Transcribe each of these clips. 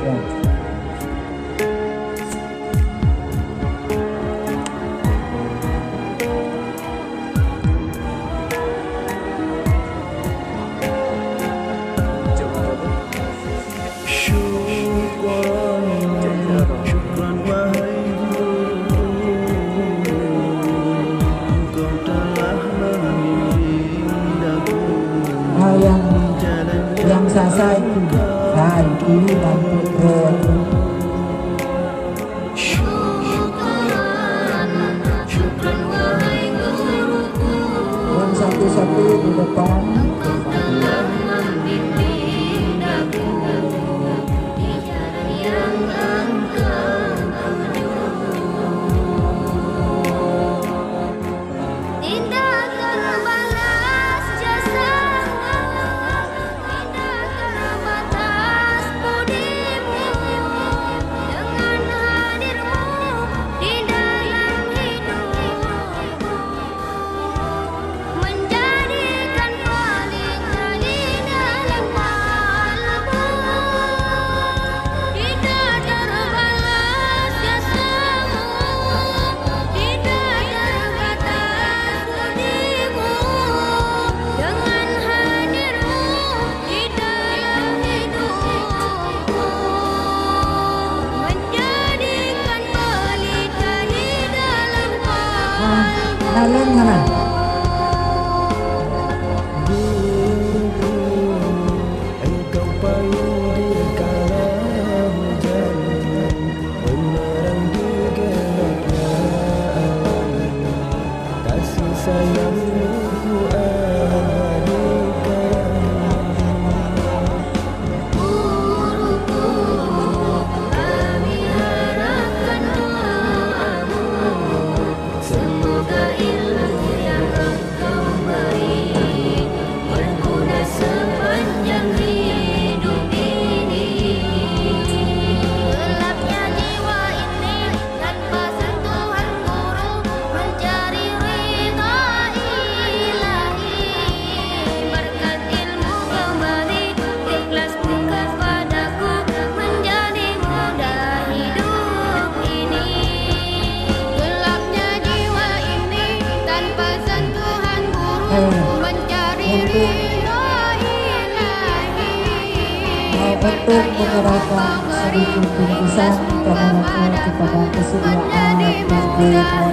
Rizal. Syukran wahai Guru, Engkau telah membimbing aku yang sasai dan kini dan putra. Syukran wahai Guruku, Yang satu-satu di depan. telah membimbing aku di jalan yang Engkau tuju. Tidak terbalas jasamu, tidak terbatas budimu, dengan hadirmu di dalam hidupku, menjadikan pelita di dalam kalbu. Tidak terbalas jasamu, tidak terbatas budimu, dengan hadirmu di dalam hidupku, menjadikan pelita di dalam kalbu. Dalam mana? Guru, Engkau payung di kala hujan, menerang di gelapnya awan. Kasih sayangmu abadikan. Guruku, kami harapkan doamu, semoga ilmu yang Engkau beri berguna sepanjang hidup ini. Gelapnya jiwa ini tanpa sentuhan guru, mencari ridha ilahi. Berkat ilmu kembali, ikhlas bukan padaku, menjadi mudah hidup ini. Gelapnya jiwa ini tanpa sentuhan guru, mencari ridha ilahi. Untuk menyerahkan sedikit bingkisan kemenangan kepada kesediaan takdir modal.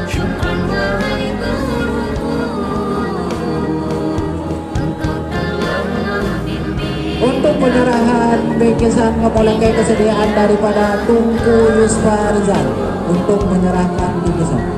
Syukran wahai Guruku, Engkau telah membimbing. Untuk penyerahan bingkisan kepolengkai kesediaan daripada Tunku Yusfa Rizal untuk menyerahkan bingkisan.